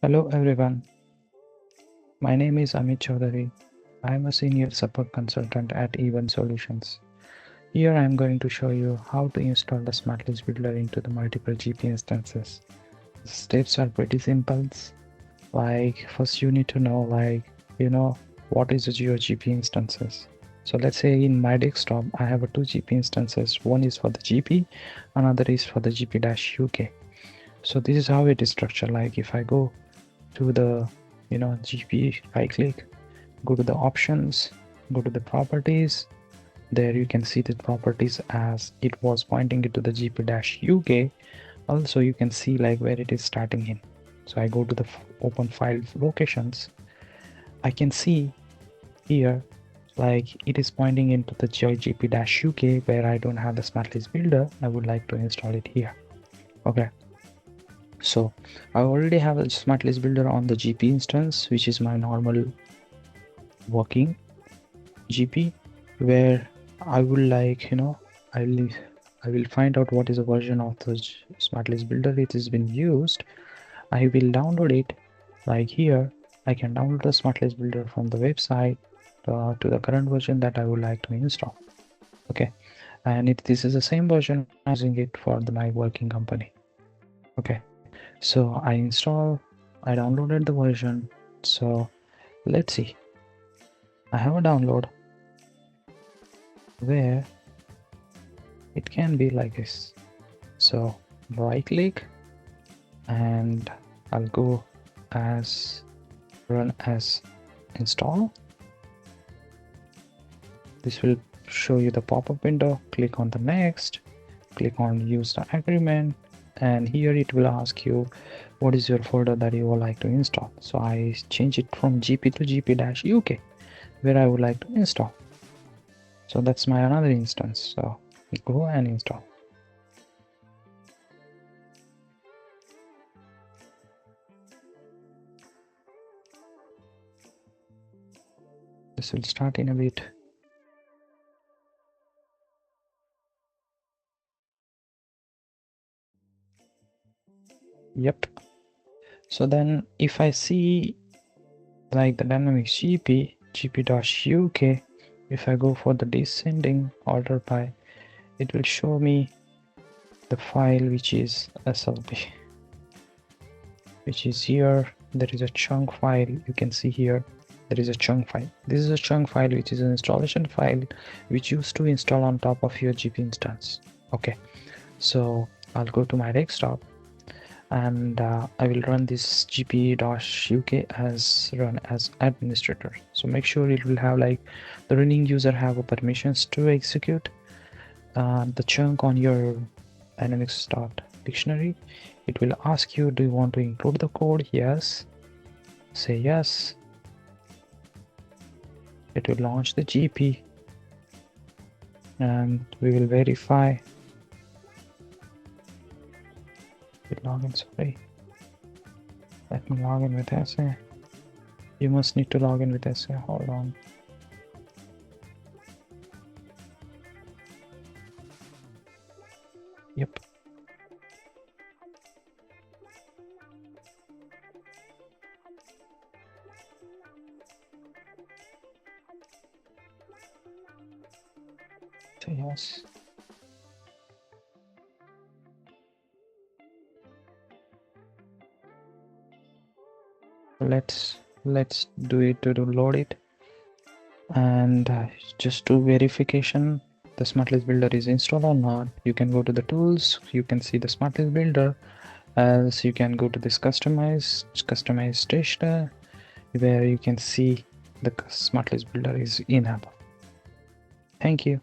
Hello everyone, my name is Amit Chaudhary. I am a senior support consultant at Even Solutions. Here I am going to show you how to install the SmartList Builder into the multiple GP instances. The steps are pretty simple. Like first you need to know what is your GP instances. So let's say in my desktop I have two GP instances. One is for the GP, another is for the GP-UK. So this is how it is structured. Like if I go to the GP, right click, go to the options, go to the properties. There you can see the properties as it was pointing it to the GP-UK. Also you can see like where it is starting in. So I go to the open file locations. I can see here like it is pointing into the GP-UK where I don't have the SmartList Builder. I would like to install it here. Okay, so I already have a SmartList Builder on the GP instance, which is my normal working GP, where I will I will find out what is the version of the SmartList Builder it has been used. I will download it. Like here I can download the SmartList Builder from the website to the current version that I would like to install. Okay, and this is the same version I'm using it for my working company. Okay, so I downloaded the version. So let's see, I have a download where it can be like this. So right click and I'll go as run as install. This will show you the pop-up window. Click on the next, click on use the agreement, and here it will ask you what is your folder that you would like to install. So I change it from GP to GP-UK where I would like to install. So that's my another instance. So go and install. This will start in a bit. Yep. So then if I see like the Dynamics GP-UK, if I go for the descending order by, it will show me the file which is SLB, which is here. There is a chunk file. You can see here there is a chunk file. This is a chunk file which is an installation file which used to install on top of your GP instance. Okay, so I'll go to my desktop and I will run this GP-UK as run as administrator. So make sure it will have like the running user have a permissions to execute the chunk on your dynamics.dictionary. It will ask you, do you want to include the code? Yes, say yes. It will launch the GP and we will verify. Login, sorry, let me log in with SA. You must need to log in with SA. Hold on. Yep. So yes. Let's do it to load it, and just do verification the SmartList Builder is installed or not. You can go to the tools, you can see the SmartList Builder, as you can go to this customize station where you can see the SmartList Builder is enabled. Thank you.